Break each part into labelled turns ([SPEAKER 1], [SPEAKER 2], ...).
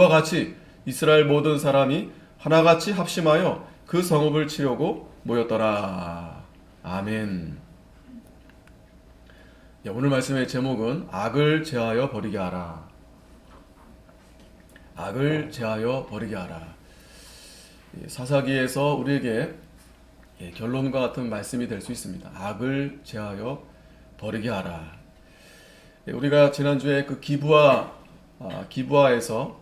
[SPEAKER 1] 이와 같이 이스라엘 모든 사람이 하나같이 합심하여 그 성읍을 치려고 모였더라. 아멘. 오늘 말씀의 제목은 악을 제하여 버리게 하라. 악을 제하여 버리게 하라. 사사기에서 우리에게 결론과 같은 말씀이 될 수 있습니다. 악을 제하여 버리게 하라. 우리가 지난주에 그 기브아에서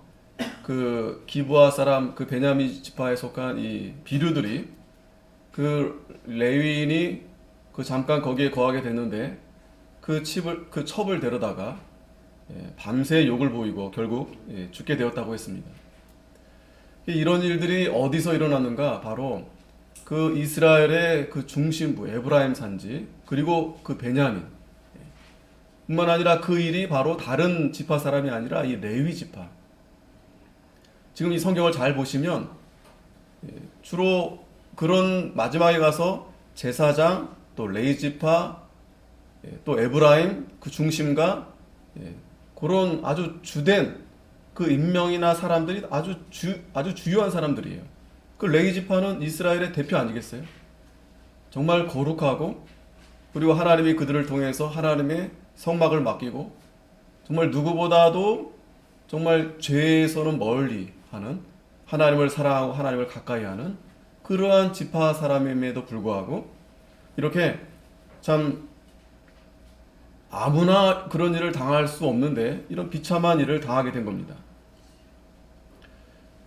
[SPEAKER 1] 그 기브아 사람 그 베냐민 지파에 속한 이 비류들이 그 레위인이 그 잠깐 거기에 거하게 됐는데 그 첩을 데려다가 밤새 욕을 보이고 결국 죽게 되었다고 했습니다. 이런 일들이 어디서 일어났는가? 바로 그 이스라엘의 그 중심부 에브라임 산지 그리고 그 베냐민 뿐만 아니라 그 일이 바로 다른 지파 사람이 아니라 이 레위 지파. 지금 이 성경을 잘 보시면 주로 그런 마지막에 가서 제사장 또 레위 지파 또 에브라임 그 중심과 그런 아주 주된 그 인명이나 사람들이 아주 주요한 사람들이에요. 그 레위 지파는 이스라엘의 대표 아니겠어요? 정말 거룩하고 그리고 하나님이 그들을 통해서 하나님의 성막을 맡기고 정말 누구보다도 정말 죄에서는 멀리 하는 하나님을 사랑하고 하나님을 가까이 하는 그러한 지파 사람임에도 불구하고 이렇게 참 아무나 그런 일을 당할 수 없는데 이런 비참한 일을 당하게 된 겁니다.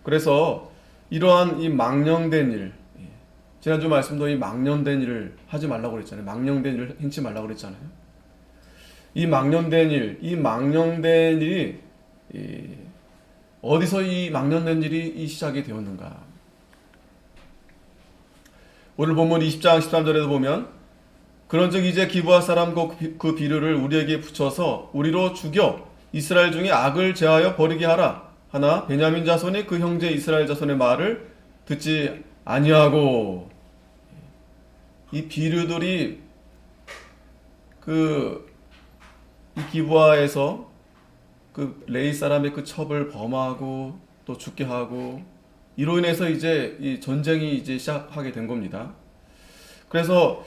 [SPEAKER 1] 그래서 이러한 이 망령된 일, 지난주 말씀도 이 망령된 일을 하지 말라고 그랬잖아요. 망령된 일을 행치 말라고 그랬잖아요. 이 망령된 일이 어디서 이 망령된 일이 시작이 되었는가? 오늘 본문 20장 13절에도 보면 그런즉 이제 기브아 사람 그 비류를 우리에게 붙여서 우리로 죽여 이스라엘 중에 악을 제하여 버리게 하라. 하나 베냐민 자손이 그 형제 이스라엘 자손의 말을 듣지 아니하고 이 비류들이 이 기브아에서 그 레위 사람의 그 첩을 범하고 또 죽게 하고 이로 인해서 이제 이 전쟁이 이제 시작하게 된 겁니다. 그래서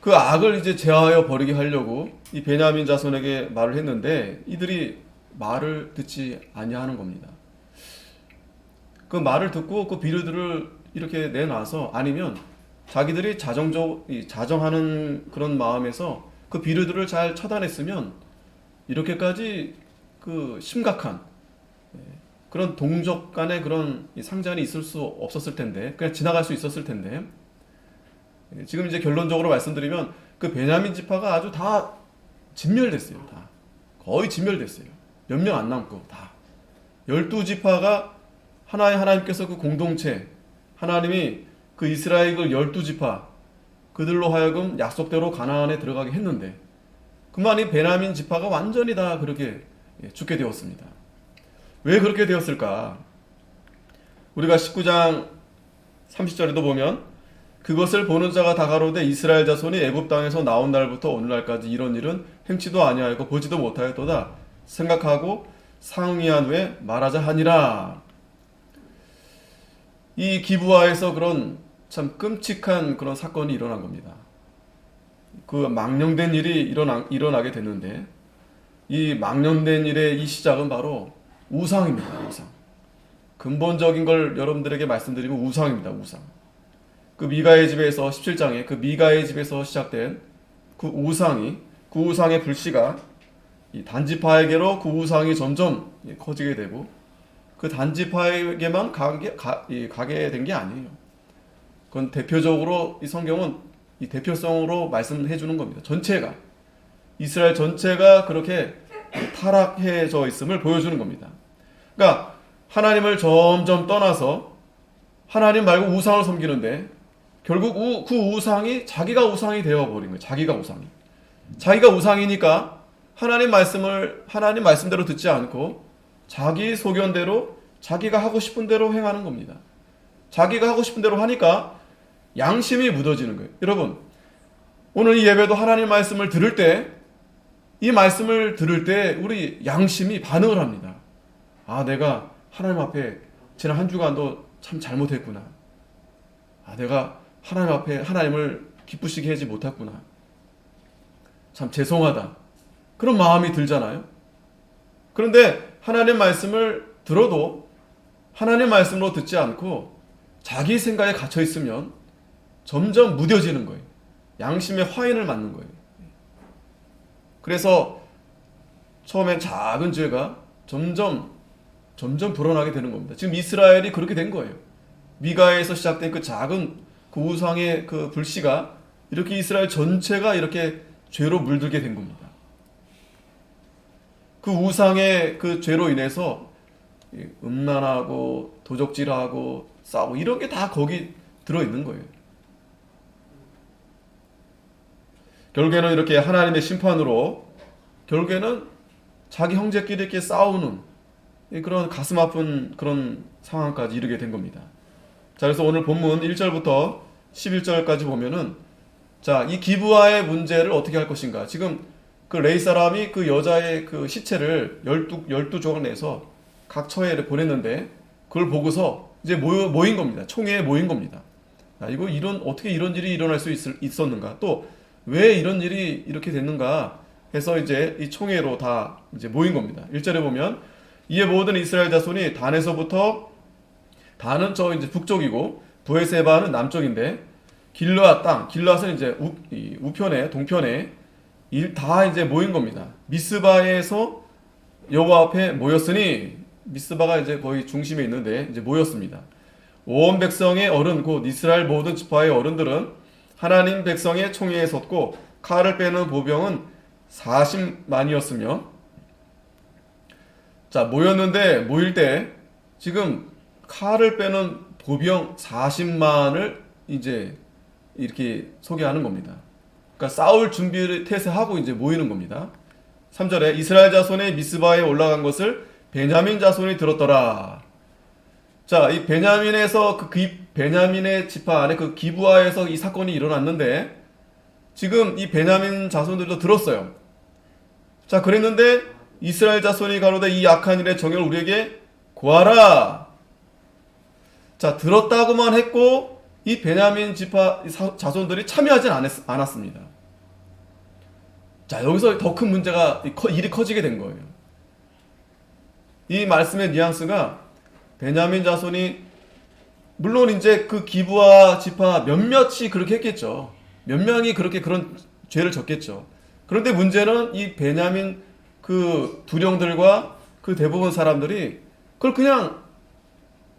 [SPEAKER 1] 그 악을 이제 제하여 버리게 하려고 이 베냐민 자손에게 말을 했는데 이들이 말을 듣지 아니하는 겁니다. 그 말을 듣고 그 비류들을 이렇게 내놔서 아니면 자기들이 자정하는 그런 마음에서 그 비류들을 잘 처단했으면 이렇게까지 그 심각한 그런 동족 간의 그런 상잔이 있을 수 없었을 텐데 그냥 지나갈 수 있었을 텐데 지금 이제 결론적으로 말씀드리면 그 베냐민 지파가 아주 다 진멸됐어요. 다 거의 진멸됐어요. 몇 명 안 남고 다 12지파가 하나님께서 그 공동체 하나님이 그 이스라엘 12지파 그들로 하여금 약속대로 가나안에 들어가게 했는데 그만 이 베냐민 지파가 완전히 다 그렇게 죽게 되었습니다. 왜 그렇게 되었을까? 우리가 19장 30절에도 보면 그것을 보는 자가 다 가로되 이스라엘 자손이 애굽 땅에서 나온 날부터 오늘날까지 이런 일은 행치도 아니하였고 보지도 못하였도다 생각하고 상의한 후에 말하자 하니라. 이 기브아에서 그런 참 끔찍한 그런 사건이 일어난 겁니다. 그 망령된 일이 일어나게 됐는데 이 망령된 일의 이 시작은 바로 우상입니다. 우상. 근본적인 걸 여러분들에게 말씀드리면 우상입니다. 우상. 그 미가의 집에서 17장에 그 미가의 집에서 시작된 그 우상의 불씨가 이 단지파에게로 그 우상이 점점 커지게 되고 그 단지파에게만 가게 된 게 아니에요. 그건 대표적으로 이 성경은 이 대표성으로 말씀해 주는 겁니다. 전체가 이스라엘 전체가 그렇게 타락해져 있음을 보여주는 겁니다. 그러니까 하나님을 점점 떠나서 하나님 말고 우상을 섬기는데 결국 그 우상이 자기가 우상이 되어버린 거예요. 자기가 우상이니까 하나님 말씀대로 듣지 않고 자기 소견대로 자기가 하고 싶은 대로 행하는 겁니다. 자기가 하고 싶은 대로 하니까 양심이 묻어지는 거예요. 여러분 오늘 이 예배도 하나님 말씀을 들을 때 이 말씀을 들을 때 우리 양심이 반응을 합니다. 아, 내가 하나님 앞에 지난 한 주간도 참 잘못했구나. 내가 하나님 앞에 하나님을 기쁘시게 하지 못했구나. 참 죄송하다. 그런 마음이 들잖아요. 그런데 하나님 말씀을 들어도 하나님 말씀으로 듣지 않고 자기 생각에 갇혀 있으면 점점 무뎌지는 거예요. 양심의 화인을 맞는 거예요. 그래서 처음엔 작은 죄가 점점 불어나게 되는 겁니다. 지금 이스라엘이 그렇게 된 거예요. 미가에서 시작된 그 작은 그 우상의 그 불씨가 이렇게 이스라엘 전체가 이렇게 죄로 물들게 된 겁니다. 그 우상의 그 죄로 인해서 음란하고 도적질하고 싸우고 이런 게 다 거기 들어있는 거예요. 결국에는 이렇게 하나님의 심판으로 결국에는 자기 형제끼리 이렇게 싸우는 그런 가슴 아픈 그런 상황까지 이르게 된 겁니다. 자, 그래서 오늘 본문 1절부터 11절까지 보면은 자, 이 기브아의 문제를 어떻게 할 것인가. 지금 그 레위 사람이 그 여자의 그 시체를 12조각 내서 각 처에 보냈는데 그걸 보고서 이제 모인 겁니다. 총회에 모인 겁니다. 어떻게 이런 일이 일어날 수 있었는가. 또 왜 이런 일이 이렇게 됐는가 해서 이제 이 총회로 다 이제 모인 겁니다. 1절에 보면 이에 모든 이스라엘 자손이 단에서부터 단은 저 이제 북쪽이고 브에세바는 남쪽인데 길르앗 땅, 길르앗은 이제 우편에 동편에 다 이제 모인 겁니다. 미스바에서 여호와 앞에 모였으니 미스바가 이제 거의 중심에 있는데 이제 모였습니다. 온 백성의 어른 곧 이스라엘 모든 지파의 어른들은 하나님 백성의 총회에 섰고 칼을 빼는 보병은 40만이었으며 자 모였는데 모일 때 지금 칼을 빼는 보병 40만을 이제 이렇게 소개하는 겁니다. 그러니까 싸울 준비를 태세하고 이제 모이는 겁니다. 3절에 이스라엘 자손의 미스바에 올라간 것을 베냐민 자손이 들었더라. 자, 이 베냐민에서 베냐민의 지파 안에 그 기브아에서 이 사건이 일어났는데 지금 이 베냐민 자손들도 들었어요. 자, 그랬는데 이스라엘 자손이 가로되 이 악한 일의 정의를 우리에게 구하라. 자, 들었다고만 했고 이 베냐민 지파 자손들이 참여하진 않았습니다. 자, 여기서 더 큰 문제가 일이 커지게 된 거예요. 이 말씀의 뉘앙스가 베냐민 자손이 물론 이제 그 기브아 지파 몇몇이 그렇게 했겠죠. 몇 명이 그렇게 그런 죄를 졌겠죠. 그런데 문제는 이 베냐민 그 두령들과 그 대부분 사람들이 그걸 그냥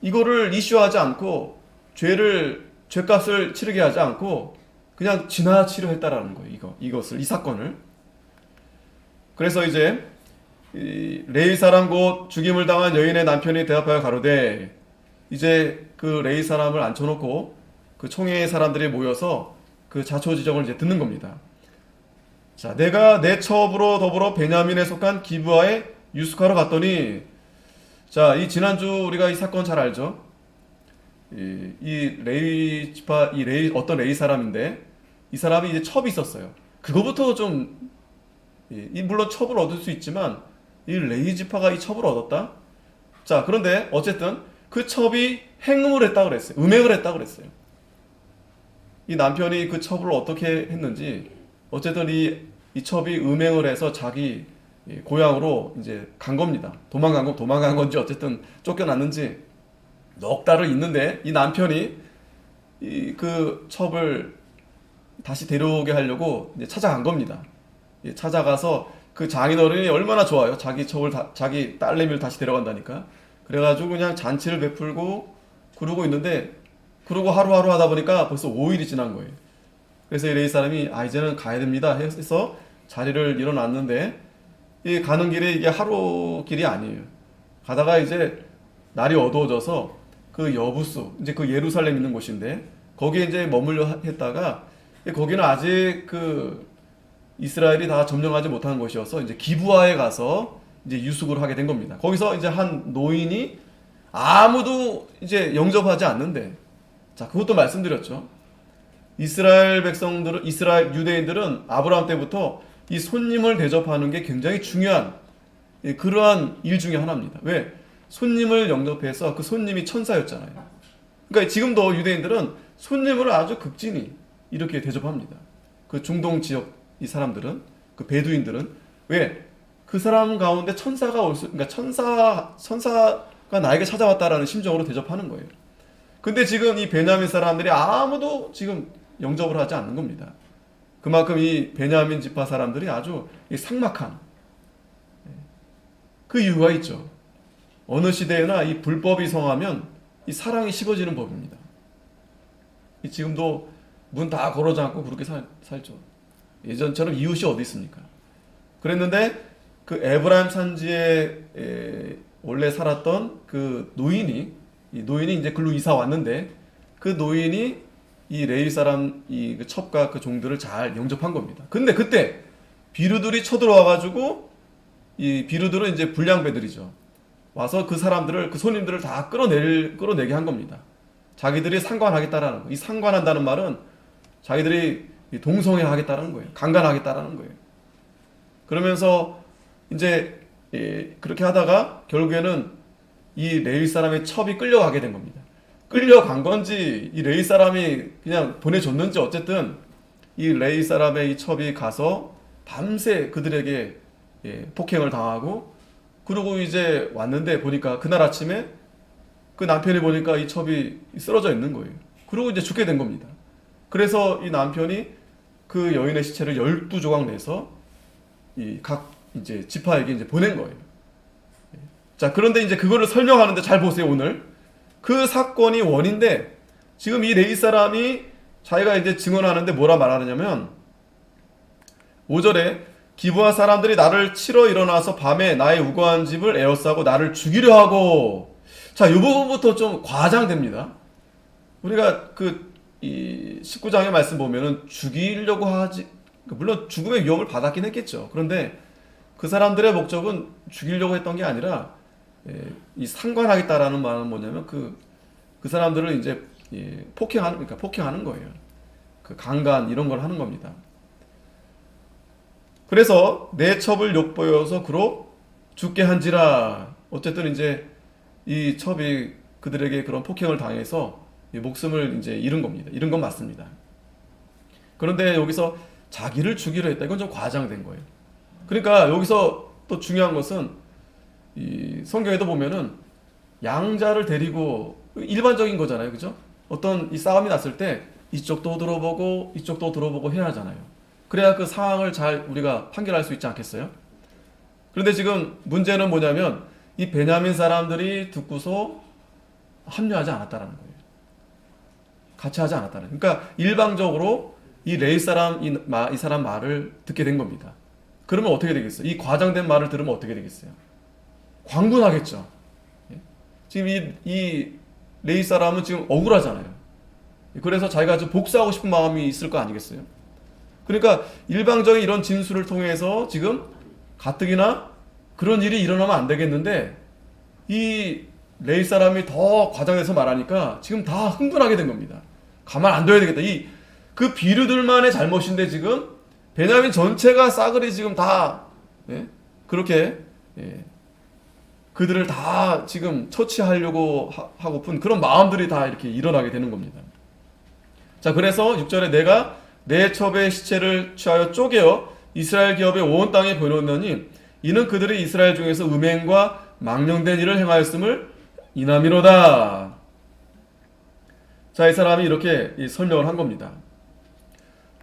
[SPEAKER 1] 이거를 이슈하지 않고 죄값을 치르게 하지 않고 그냥 지나치려 했다라는 거예요. 이 사건을. 그래서 이제 이 레위 사람 곧 죽임을 당한 여인의 남편이 대답하여 가로되 이제 그 레위 사람을 앉혀놓고 그 총회의 사람들이 모여서 그 자초지정을 이제 듣는 겁니다. 자, 내가 내 처업으로 더불어 베냐민에 속한 기브아에 유숙하러 갔더니 자, 이 지난주 우리가 이 사건 잘 알죠? 이 레위 지파 어떤 레위 사람인데 이 사람이 이제 첩이 있었어요. 그거부터 좀 물론 첩을 얻을 수 있지만 이 레위 지파가 이 첩을 얻었다. 자, 그런데 어쨌든 그 첩이 행음을 했다 그랬어요. 음행을 했다 그랬어요. 이 남편이 그 첩을 어떻게 했는지 어쨌든 이 첩이 음행을 해서 자기 고향으로 이제 간 겁니다. 도망간 건지 어쨌든 쫓겨났는지 넉 달을 있는데 이 남편이 그 첩을 다시 데려오게 하려고 이제 찾아간 겁니다. 찾아가서 그 장인어른이 얼마나 좋아요. 자기 첩을 자기 딸내미를 다시 데려간다니까. 그래가지고 그냥 잔치를 베풀고 그러고 있는데 그러고 하루하루 하다 보니까 벌써 5일이 지난 거예요. 그래서 이 레위 사람이 이제는 가야 됩니다 해서 자리를 일어났는데 이 가는 길에 이게 하루 길이 아니에요. 가다가 이제 날이 어두워져서 그 여부수 이제 그 예루살렘 있는 곳인데 거기에 이제 머물려 했다가 거기는 아직 그 이스라엘이 다 점령하지 못한 곳이어서 이제 기브아에 가서 이제 유숙을 하게 된 겁니다. 거기서 이제 한 노인이 아무도 이제 영접하지 않는데 자, 그것도 말씀드렸죠. 이스라엘 유대인들은 아브라함 때부터 이 손님을 대접하는 게 굉장히 중요한 그러한 일 중에 하나입니다. 왜? 손님을 영접해서 그 손님이 천사였잖아요. 그러니까 지금도 유대인들은 손님을 아주 극진히 이렇게 대접합니다. 그 중동 지역 이 사람들은, 그 베두인들은 왜? 그 사람 가운데 천사가 그러니까 천사가 나에게 찾아왔다라는 심정으로 대접하는 거예요. 근데 지금 이 베냐민 사람들이 아무도 지금 영접을 하지 않는 겁니다. 그만큼 이 베냐민 지파 사람들이 아주 삭막한 그 이유가 있죠. 어느 시대에나 이 불법이 성하면 이 사랑이 식어지는 법입니다. 지금도 문 다 걸어 잠고 그렇게 살죠. 예전처럼 이웃이 어디 있습니까? 그랬는데 그 에브라임 산지에 원래 살았던 그 노인이 이제 글로 이사 왔는데 그 노인이 이 레위 사람 이 첩과 그 종들을 잘 영접한 겁니다. 근데 그때 비류들이 쳐들어와 가지고 이 비류들은 이제 불량배들이죠. 와서 그 사람들을 그 손님들을 다 끌어내게 한 겁니다. 자기들이 상관하겠다라는 거. 이 상관한다는 말은 자기들이 동성애하겠다는 거예요. 강간하겠다라는 거예요. 그러면서 이제 그렇게 하다가 결국에는 이 레위 사람의 첩이 끌려가게 된 겁니다. 끌려간 건지 이 레위 사람이 그냥 보내줬는지 어쨌든 이 레위 사람의 이 첩이 가서 밤새 그들에게 폭행을 당하고 그리고 이제 왔는데 보니까 그날 아침에 그 남편이 보니까 이 첩이 쓰러져 있는 거예요. 그리고 이제 죽게 된 겁니다. 그래서 이 남편이 그 여인의 시체를 12조각 내서 이 각 이제 지파에게 이제 보낸 거예요. 자, 그런데 이제 그거를 설명하는데 잘 보세요, 오늘. 그 사건이 원인데 지금 이 레위 사람이 자기가 이제 증언하는데 뭐라 말하느냐면 5절에 기브아 사람들이 나를 치러 일어나서 밤에 나의 우거한 집을 에워싸고 나를 죽이려 하고. 자, 이 부분부터 좀 과장됩니다. 우리가 이 19장의 말씀 보면은 죽이려고 하지, 물론 죽음의 위험을 받았긴 했겠죠. 그런데 그 사람들의 목적은 죽이려고 했던 게 아니라 이 상관하겠다라는 말은 뭐냐면 그 사람들을 이제 폭행하는 거예요. 그 강간 이런 걸 하는 겁니다. 그래서 내 첩을 욕보여서 그로 죽게 한지라. 어쨌든 이제 이 첩이 그들에게 그런 폭행을 당해서 목숨을 이제 잃은 겁니다. 잃은 건 맞습니다. 그런데 여기서 자기를 죽이려 했다. 이건 좀 과장된 거예요. 그러니까 여기서 또 중요한 것은 이 성경에도 보면은 양자를 데리고 일반적인 거잖아요. 그죠? 어떤 이 싸움이 났을 때 이쪽도 들어보고 이쪽도 들어보고 해야 하잖아요. 그래야 그 상황을 잘 우리가 판결할 수 있지 않겠어요? 그런데 지금 문제는 뭐냐면 이 베냐민 사람들이 듣고서 합류하지 않았다라는 거예요. 같이 하지 않았다는. 그러니까 일방적으로 이 레위 사람 이 사람 말을 듣게 된 겁니다. 그러면 어떻게 되겠어요? 이 과장된 말을 들으면 어떻게 되겠어요? 광분하겠죠. 지금 이 레위 사람은 지금 억울하잖아요. 그래서 자기가 좀 복수하고 싶은 마음이 있을 거 아니겠어요? 그러니까 일방적인 이런 진술을 통해서 지금 가뜩이나 그런 일이 일어나면 안 되겠는데 이 레위 사람이 더 과장해서 말하니까 지금 다 흥분하게 된 겁니다. 가만 안 둬야 되겠다. 그 비류들만의 잘못인데 지금 베냐민 전체가 싸그리 지금 다 그렇게 그들을 다 지금 처치하려고 하고픈 그런 마음들이 다 이렇게 일어나게 되는 겁니다. 자, 그래서 6절에 내가 내 첩의 시체를 취하여 쪼개어 이스라엘 기업의 온 땅에 보내노니 이는 그들이 이스라엘 중에서 음행과 망령된 일을 행하였음을 인함이로다. 자, 이 사람이 이렇게 설명을 한 겁니다.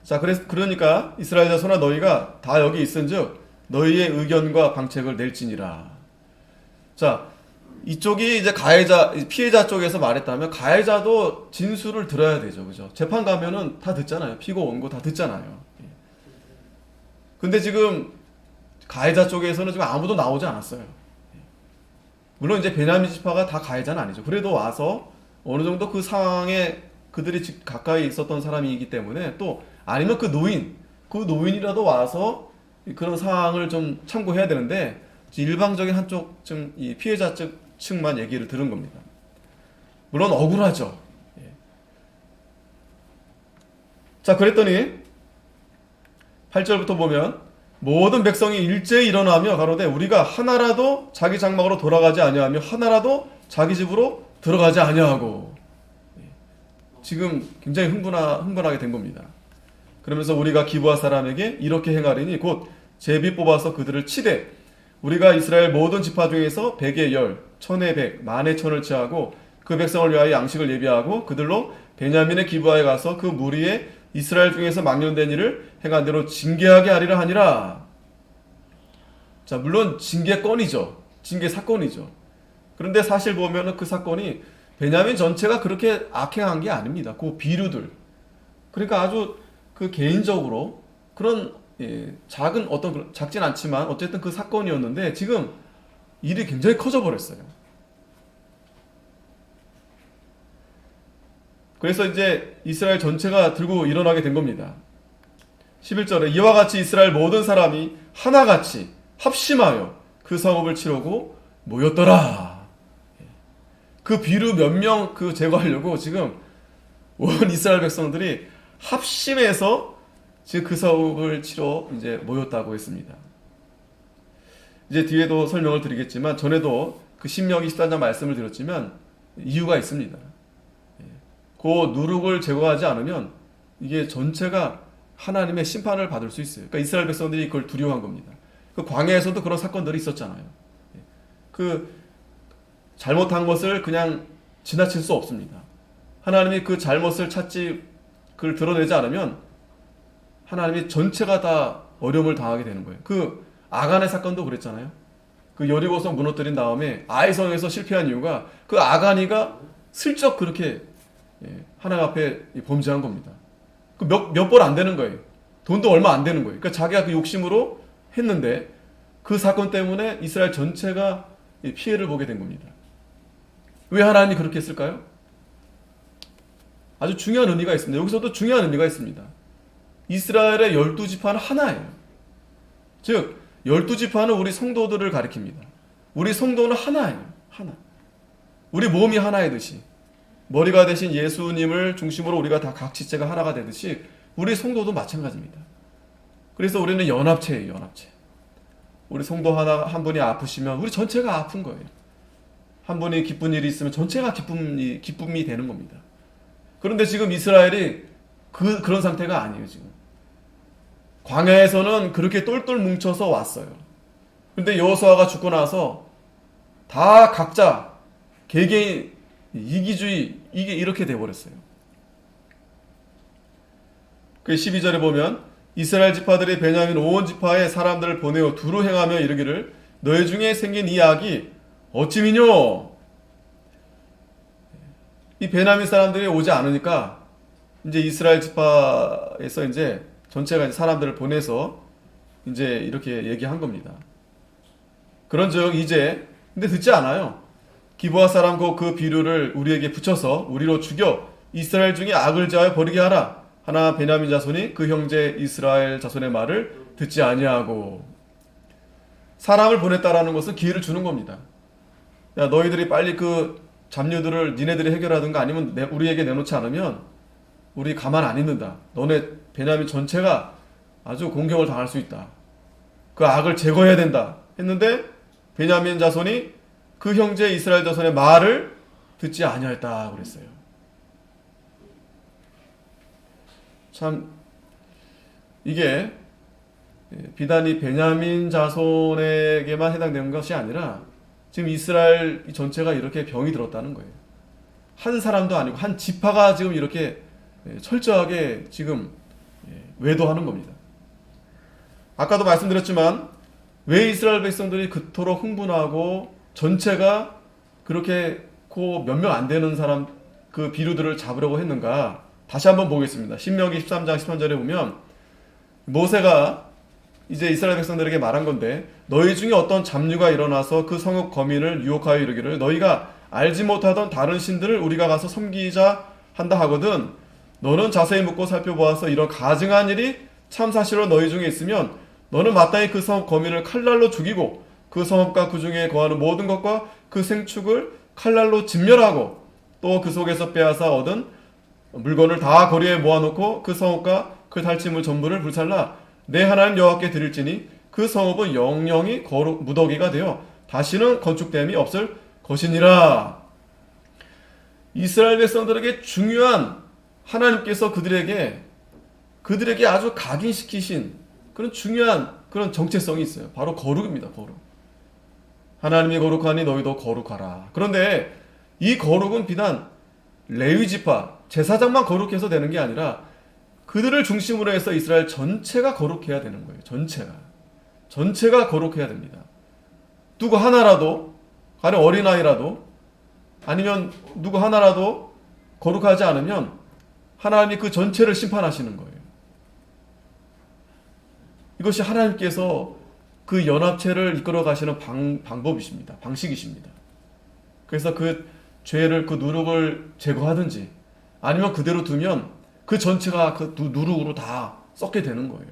[SPEAKER 1] 자, 그러니까 이스라엘 자손아 너희가 다 여기 있은즉 너희의 의견과 방책을 낼지니라. 자, 이쪽이 이제 피해자 쪽에서 말했다면 가해자도 진술을 들어야 되죠. 그죠? 재판 가면은 다 듣잖아요. 피고 원고 다 듣잖아요. 근데 지금 가해자 쪽에서는 지금 아무도 나오지 않았어요. 물론 이제 베냐민 지파가 다 가해자는 아니죠. 그래도 와서 어느 정도 그 상황에 그들이 가까이 있었던 사람이기 때문에 또 아니면 그 노인이라도 와서 그런 상황을 좀 참고해야 되는데 일방적인 한쪽 이 피해자 측만 얘기를 들은 겁니다. 물론 억울하죠. 자, 그랬더니 8절부터 보면 모든 백성이 일제히 일어나며 가로되 우리가 하나라도 자기 장막으로 돌아가지 아니하며 하나라도 자기 집으로 들어가지 아니하고. 지금 굉장히 흥분하게 된 겁니다. 그러면서 우리가 기브아 사람에게 이렇게 행하리니 곧 제비 뽑아서 그들을 치되 우리가 이스라엘 모든 지파 중에서 100의 10, 1000의 100, 만의 1000을 취하고 그 백성을 위하여 양식을 예비하고 그들로 베냐민의 기브아에 가서 그 무리에 이스라엘 중에서 망령된 일을 행한 대로 징계하게 하리라 하니라. 자, 물론 징계건이죠. 징계 사건이죠. 그런데 사실 보면은 그 사건이 베냐민 전체가 그렇게 악행한 게 아닙니다. 그 비류들. 그러니까 아주 그 개인적으로 그런 작은 어떤 작진 않지만 어쨌든 그 사건이었는데 지금 일이 굉장히 커져 버렸어요. 그래서 이제 이스라엘 전체가 들고 일어나게 된 겁니다. 11절에 이와 같이 이스라엘 모든 사람이 하나같이 합심하여 그 성읍을 치려고 모였더라. 그 비루 몇 명 그 제거하려고 지금 온 이스라엘 백성들이 합심해서 지금 그 성읍을 치러 이제 모였다고 했습니다. 이제 뒤에도 설명을 드리겠지만 전에도 그 신명기 13장 말씀을 드렸지만 이유가 있습니다. 그 누룩을 제거하지 않으면 이게 전체가 하나님의 심판을 받을 수 있어요. 그러니까 이스라엘 백성들이 그걸 두려워한 겁니다. 그 광야에서도 그런 사건들이 있었잖아요. 그 잘못한 것을 그냥 지나칠 수 없습니다. 하나님이 그 잘못을 찾지, 그걸 드러내지 않으면 하나님이 전체가 다 어려움을 당하게 되는 거예요. 그 아간의 사건도 그랬잖아요. 그 여리고성 무너뜨린 다음에 아이성에서 실패한 이유가 그 아간이가 슬쩍 그렇게 하나님 앞에 범죄한 겁니다. 그 몇 번 안 되는 거예요. 돈도 얼마 안 되는 거예요. 그러니까 자기가 그 욕심으로 했는데 그 사건 때문에 이스라엘 전체가 피해를 보게 된 겁니다. 왜 하나님이 그렇게 했을까요? 아주 중요한 의미가 있습니다. 여기서도 중요한 의미가 있습니다. 이스라엘의 12지파는 하나예요. 즉 12지파는 우리 성도들을 가리킵니다. 우리 성도는 하나예요. 하나. 우리 몸이 하나이듯이 머리가 되신 예수님을 중심으로 우리가 다 각지체가 하나가 되듯이 우리 성도도 마찬가지입니다. 그래서 우리는 연합체예요. 연합체. 우리 성도 한 분이 아프시면 우리 전체가 아픈 거예요. 한 분이 기쁜 일이 있으면 전체가 기쁨이 되는 겁니다. 그런데 지금 이스라엘이 그런 상태가 아니에요. 지금 광야에서는 그렇게 똘똘 뭉쳐서 왔어요. 그런데 여호수아가 죽고 나서 다 각자 개개인 이기주의, 이게 이렇게 돼버렸어요. 그 12절에 보면 이스라엘 지파들이 베냐민 온 지파의 사람들을 보내어 두루 행하며 이르기를 너희 중에 생긴 이 악이 어찌미뇨. 이 베냐민 사람들이 오지 않으니까 이제 이스라엘 지파에서 이제 전체가 사람들을 보내서 이제 이렇게 얘기한 겁니다. 그런즉 이제 근데 듣지 않아요. 기브아 사람 그 비류를 우리에게 붙여서 우리로 죽여 이스라엘 중에 악을 제하여 버리게 하라. 하나 베냐민 자손이 그 형제 이스라엘 자손의 말을 듣지 아니하고. 사람을 보냈다라는 것은 기회를 주는 겁니다. 야, 너희들이 빨리 그 잡류들을 니네들이 해결하든가 아니면 우리에게 내놓지 않으면 우리 가만 안 있는다. 너네 베냐민 전체가 아주 공경을 당할 수 있다. 그 악을 제거해야 된다 했는데 베냐민 자손이 그 형제 이스라엘 자손의 말을 듣지 아니하였다 그랬어요. 참 이게 비단이 베냐민 자손에게만 해당되는 것이 아니라 지금 이스라엘 전체가 이렇게 병이 들었다는 거예요. 한 사람도 아니고 한 지파가 지금 이렇게 철저하게 지금 외도하는 겁니다. 아까도 말씀드렸지만 왜 이스라엘 백성들이 그토록 흥분하고 전체가 그렇게 몇 명 안 되는 사람 그 비류들을 잡으려고 했는가? 다시 한번 보겠습니다. 신명기 13장 13절에 보면 모세가 이제 이스라엘 백성들에게 말한 건데 너희 중에 어떤 잡류가 일어나서 그 성읍 거민을 유혹하여 이르기를 너희가 알지 못하던 다른 신들을 우리가 가서 섬기자 한다 하거든 너는 자세히 묻고 살펴보아서 이런 가증한 일이 참 사실로 너희 중에 있으면 너는 마땅히 그 성읍 거민을 칼날로 죽이고 그 성읍과 그 중에 거하는 모든 것과 그 생축을 칼날로 진멸하고 또 그 속에서 빼앗아 얻은 물건을 다 거리에 모아놓고 그 성읍과 그 탈취물 전부를 불살라 내 하나님 여호와께 드릴지니 그 성읍은 영영이 거룩 무더기가 되어 다시는 건축됨이 없을 것이니라. 이스라엘 백성들에게 중요한 하나님께서 그들에게 아주 각인시키신 그런 중요한 그런 정체성이 있어요. 바로 거룩입니다. 거룩. 하나님이 거룩하니 너희도 거룩하라. 그런데 이 거룩은 비단 레위 지파 제사장만 거룩해서 되는 게 아니라 그들을 중심으로 해서 이스라엘 전체가 거룩해야 되는 거예요. 전체가 거룩해야 됩니다. 누구 하나라도, 가령 어린아이라도, 아니면 누구 하나라도 거룩하지 않으면 하나님이 그 전체를 심판하시는 거예요. 이것이 하나님께서 그 연합체를 이끌어 가시는 방법이십니다. 방식이십니다. 그래서 그 죄를, 그 누룩을 제거하든지 아니면 그대로 두면 그 전체가 그 누룩으로 다 썩게 되는 거예요.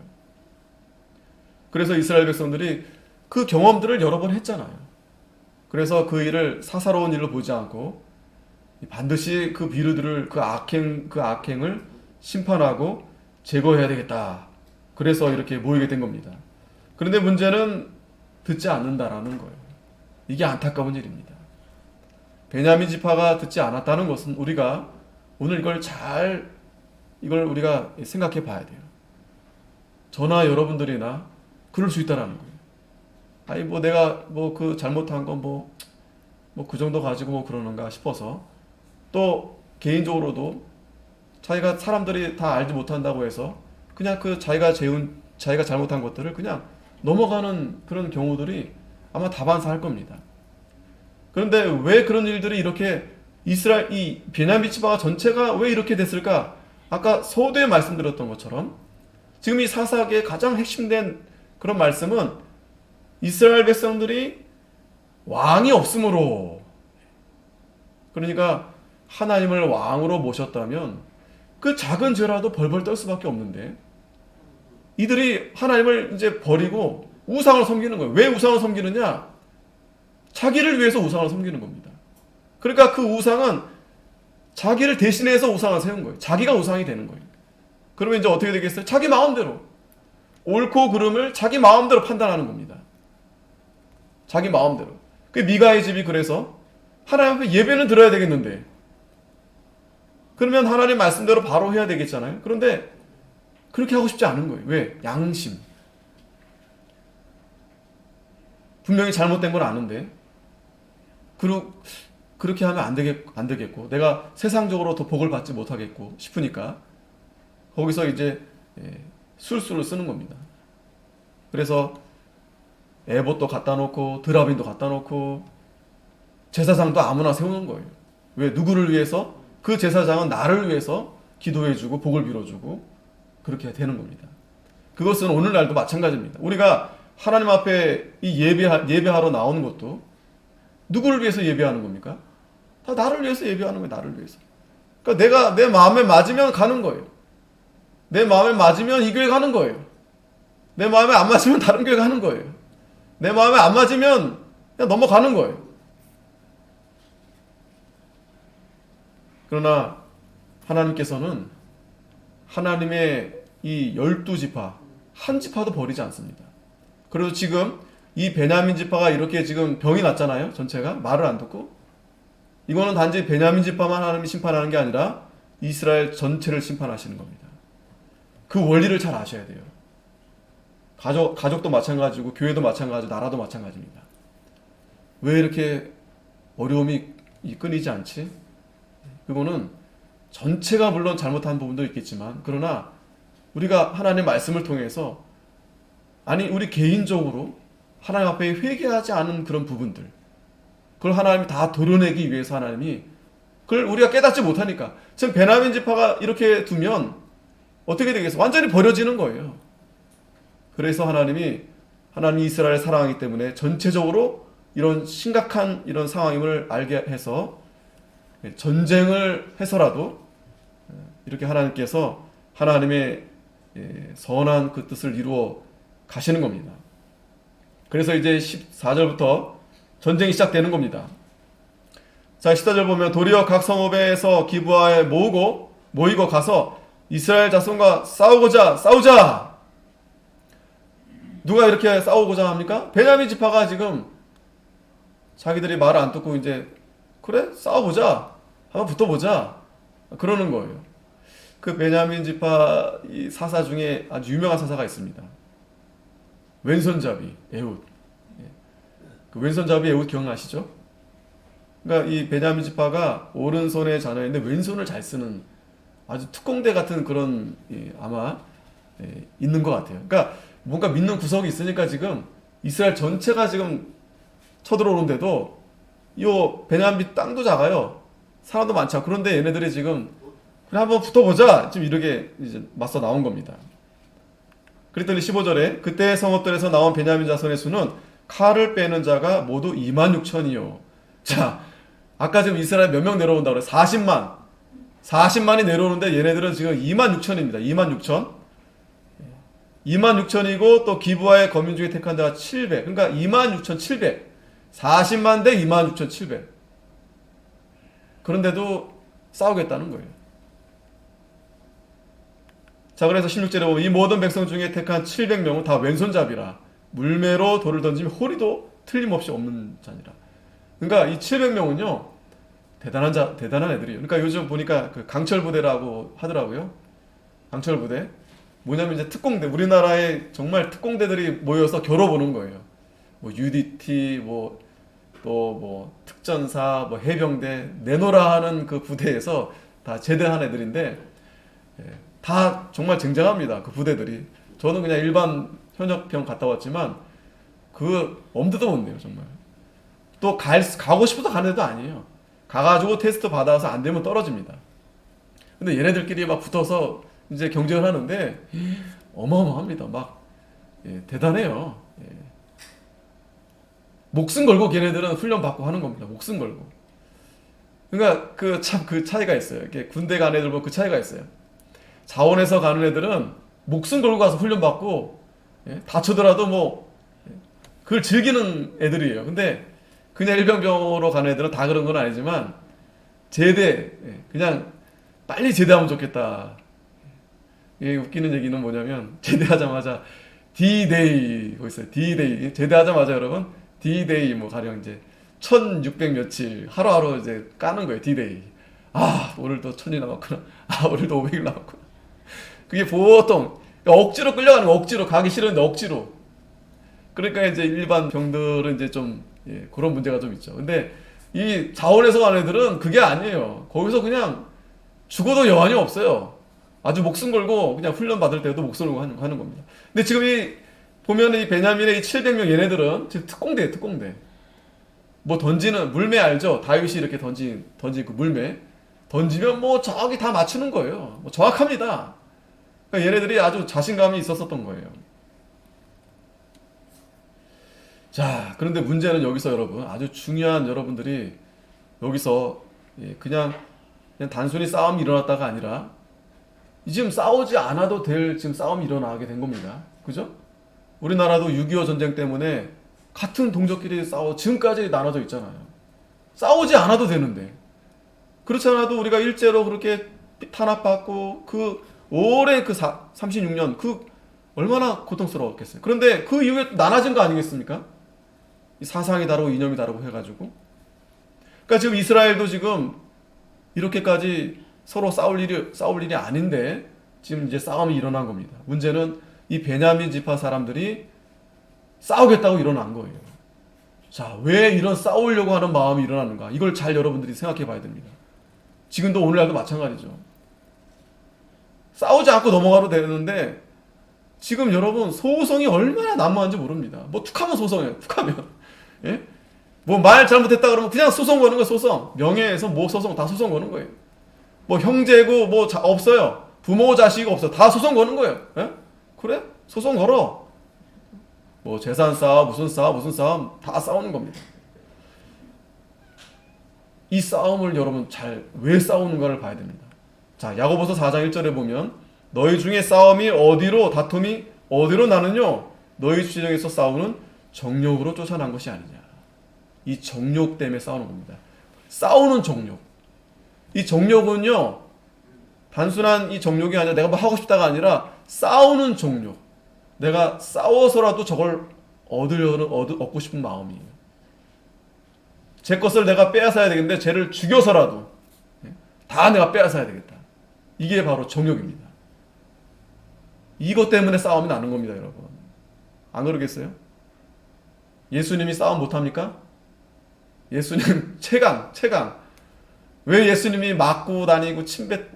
[SPEAKER 1] 그래서 이스라엘 백성들이 그 경험들을 여러 번 했잖아요. 그래서 그 일을 사사로운 일로 보지 않고 반드시 그 비르들을 그 악행을 심판하고 제거해야 되겠다. 그래서 이렇게 모이게 된 겁니다. 그런데 문제는 듣지 않는다라는 거예요. 이게 안타까운 일입니다. 베냐민 지파가 듣지 않았다는 것은 우리가 오늘 이걸 우리가 생각해 봐야 돼요. 저나 여러분들이나 그럴 수 있다라는 거예요. 아니 내가 그 잘못한 건 그 정도 가지고 그러는가 싶어서 또 개인적으로도 자기가 사람들이 다 알지 못한다고 해서 그냥 그 자기가 잘못한 것들을 그냥 넘어가는 그런 경우들이 아마 다반사할 겁니다. 그런데 왜 그런 일들이 이렇게 이 베냐민 지파 전체가 왜 이렇게 됐을까? 아까 서두에 말씀드렸던 것처럼 지금 이 사사기의 가장 핵심된 그런 말씀은 이스라엘 백성들이 왕이 없으므로, 그러니까 하나님을 왕으로 모셨다면 그 작은 죄라도 벌벌 떨 수밖에 없는데 이들이 하나님을 이제 버리고 우상을 섬기는 거예요. 왜 우상을 섬기느냐? 자기를 위해서 우상을 섬기는 겁니다. 그러니까 그 우상은 자기를 대신해서 우상을 세운 거예요. 자기가 우상이 되는 거예요. 그러면 이제 어떻게 되겠어요? 자기 마음대로 옳고 그름을 자기 마음대로 판단하는 겁니다. 자기 마음대로. 그 미가의 집이 그래서 하나님 앞에 예배는 드려야 되겠는데 그러면 하나님 말씀대로 바로 해야 되겠잖아요. 그런데 그렇게 하고 싶지 않은 거예요. 왜? 양심. 분명히 잘못된 건 아는데 그렇게 하면 안 되겠고 내가 세상적으로 더 복을 받지 못하겠고 싶으니까 거기서 이제 술수를 쓰는 겁니다. 그래서 에봇도 갖다 놓고 드라빈도 갖다 놓고 제사장도 아무나 세우는 거예요. 왜? 누구를 위해서? 그 제사장은 나를 위해서 기도해주고 복을 빌어주고 그렇게 되는 겁니다. 그것은 오늘날도 마찬가지입니다. 우리가 하나님 앞에 이 예배하러 나오는 것도 누구를 위해서 예배하는 겁니까? 다 나를 위해서 예배하는 거예요. 나를 위해서. 그러니까 내가 내 마음에 맞으면 가는 거예요. 내 마음에 맞으면 이 교회 가는 거예요. 내 마음에 안 맞으면 다른 교회 가는 거예요. 내 마음에 안 맞으면 그냥 넘어가는 거예요. 그러나 하나님께서는 하나님의 이 12지파 한 지파도 버리지 않습니다. 그래서 지금 이 베냐민 지파가 이렇게 지금 병이 났잖아요. 전체가 말을 안 듣고. 이거는 단지 베냐민 지파만 하나님이 심판하는 게 아니라 이스라엘 전체를 심판하시는 겁니다. 그 원리를 잘 아셔야 돼요. 가족도 마찬가지고 교회도 마찬가지고 나라도 마찬가지입니다. 왜 이렇게 어려움이 끊이지 않지? 그거는 전체가 물론 잘못한 부분도 있겠지만 그러나 우리가 하나님의 말씀을 통해서 우리 개인적으로 하나님 앞에 회개하지 않은 그런 부분들 그걸 하나님이 다 도려내기 위해서 하나님이 그걸 우리가 깨닫지 못하니까 지금 베냐민 지파가 이렇게 두면 어떻게 되겠어요? 완전히 버려지는 거예요. 그래서 하나님 이스라엘을 사랑하기 때문에 전체적으로 이런 심각한 이런 상황임을 알게 해서 전쟁을 해서라도 이렇게 하나님께서 하나님의 선한 그 뜻을 이루어 가시는 겁니다. 그래서 이제 14절부터 전쟁이 시작되는 겁니다. 자, 14절 보면 도리어 각 성읍에서 기브아에 모이고 가서 이스라엘 자손과 싸우자. 누가 이렇게 싸우고자 합니까? 베냐민 지파가 지금 자기들이 말을 안 듣고 이제 그래 싸워보자, 한번 붙어보자 그러는 거예요. 그 베냐민 지파 이 사사 중에 아주 유명한 사사가 있습니다. 왼손잡이 에훗. 그 왼손잡이 에훗 기억나시죠? 그러니까 이 베냐민 지파가 오른손의 자녀인데 왼손을 잘 쓰는 아주 특공대 같은 그런 아마 있는 것 같아요. 그러니까 뭔가 믿는 구석이 있으니까 지금 이스라엘 전체가 지금 쳐들어오는데도 이 베냐민 땅도 작아요. 사람도 많지 않고. 그런데 얘네들이 지금 그래 한번 붙어보자 지금 이렇게 이제 맞서 나온 겁니다. 그랬더니 15절에 그때 성읍들에서 나온 베냐민 자손의 수는 칼을 빼는 자가 모두 26,000이요. 자, 아까 지금 이스라엘 몇 명 내려온다고 그래? 40만이 내려오는데 얘네들은 지금 26,000입니다. 26,000. 26,000이고 또 기브아의 거민 중에 택한 자가 700. 그러니까 26,700. 40만 대 26,700. 그런데도 싸우겠다는 거예요. 자, 그래서 16절에 보면 이 모든 백성 중에 택한 700명은 다 왼손잡이라 물매로 돌을 던지면 호리도 틀림없이 없는 자니라. 그러니까 이 700명은요 대단한 애들이에요. 그러니까 요즘 보니까 그 강철 부대라고 하더라고요. 강철 부대 뭐냐면 이제 특공대, 우리나라에 정말 특공대들이 모여서 겨뤄보는 거예요. 뭐 UDT, 뭐 또 뭐 특전사, 뭐 해병대 내노라 하는 그 부대에서 다 제대한 애들인데 다 정말 쟁쟁합니다. 그 부대들이. 저는 그냥 일반 현역병 갔다 왔지만 그 엄두도 못 내요 정말. 또 가고 싶어서 가는 애도 아니에요. 가가지고 테스트 받아서 안 되면 떨어집니다. 근데 얘네들끼리 막 붙어서 이제 경쟁을 하는데 어마어마합니다. 막 대단해요. 목숨 걸고 걔네들은 훈련 받고 하는 겁니다. 목숨 걸고. 그러니까 그 참 그 차이가 있어요. 이렇게 군대 가는 애들 보면 그 차이가 있어요. 자원에서 가는 애들은 목숨 걸고 가서 훈련 받고 다쳐더라도 뭐 그걸 즐기는 애들이에요. 근데 그냥 일병병으로 가는 애들은 다 그런 건 아니지만 제대 그냥 빨리 제대하면 좋겠다. 이게 웃기는 얘기는 뭐냐면 제대하자마자 D-Day 거 있어요. D-Day 제대하자마자 여러분 D-Day 뭐 가령 이제 1600 며칠 하루하루 이제 까는 거예요. D-Day. 아 오늘도 1000일 남았구나. 아 오늘도 500일 남았구나. 그게 보통 억지로 끌려가는 거, 억지로 가기 싫은데 억지로. 그러니까 이제 일반 병들은 이제 좀 그런 문제가 좀 있죠. 근데 이 자원에서 가는 애들은 그게 아니에요. 거기서 그냥 죽어도 여한이 없어요. 아주 목숨 걸고 그냥 훈련 받을 때도 목숨 걸고 하는 겁니다. 근데 지금 보면 이 베냐민의 이 700명 얘네들은 지금 특공대예요, 특공대. 뭐 던지는 물매 알죠? 다윗이 이렇게 던진 그 물매 던지면 뭐 저기 다 맞추는 거예요. 뭐 정확합니다. 그러니까 얘네들이 아주 자신감이 있었던 거예요. 자, 그런데 문제는 여기서 여러분 아주 중요한 여러분들이 여기서 그냥 단순히 싸움이 일어났다가 아니라 지금 싸우지 않아도 될 지금 싸움이 일어나게 된 겁니다. 그죠? 우리나라도 6.25 전쟁 때문에 같은 동족끼리 지금까지 나눠져 있잖아요. 싸우지 않아도 되는데. 그렇지 않아도 우리가 일제로 그렇게 탄압받고 그 오래 그 36년 그 얼마나 고통스러웠겠어요. 그런데 그 이후에 나눠진 거 아니겠습니까? 사상이 다르고 이념이 다르고 해가지고. 그러니까 지금 이스라엘도 지금 이렇게까지 서로 싸울 일이 아닌데 지금 이제 싸움이 일어난 겁니다. 문제는 이 베냐민 지파 사람들이 싸우겠다고 일어난 거예요. 자, 왜 이런 싸우려고 하는 마음이 일어나는가? 이걸 잘 여러분들이 생각해 봐야 됩니다. 지금도 오늘날도 마찬가지죠. 싸우지 않고 넘어가도 되는데 지금 여러분 소송이 얼마나 난무한지 모릅니다. 뭐 툭하면 소송이에요. 툭하면. 예? 뭐 말 잘못했다 그러면 그냥 소송 거는 거예요. 소송. 명예훼손, 뭐 소송 다 소송 거는 거예요. 뭐 형제고 뭐 없어요. 부모 자식 없어. 다 소송 거는 거예요. 예? 그래? 소송 걸어. 뭐 재산 싸움, 무슨 싸움 다 싸우는 겁니다. 이 싸움을 여러분 왜 싸우는가를 봐야 됩니다. 자, 야고보서 4장 1절에 보면 너희 중에 다툼이 어디로 나느뇨? 너희 주정에서 싸우는 정욕으로 쫓아난 것이 아니냐. 이 정욕 때문에 싸우는 겁니다. 싸우는 정욕. 이 정욕은요, 단순한 이 정욕이 아니라 내가 뭐 하고 싶다가 아니라 싸우는 정욕. 내가 싸워서라도 저걸 얻고 싶은 마음이에요. 제 것을 내가 빼앗아야 되겠는데 쟤를 죽여서라도 다 내가 빼앗아야 되겠다. 이게 바로 정욕입니다. 이것 때문에 싸움이 나는 겁니다, 여러분. 안 그러겠어요? 예수님이 싸움 못합니까? 예수님 최강. 왜 예수님이 맞고 다니고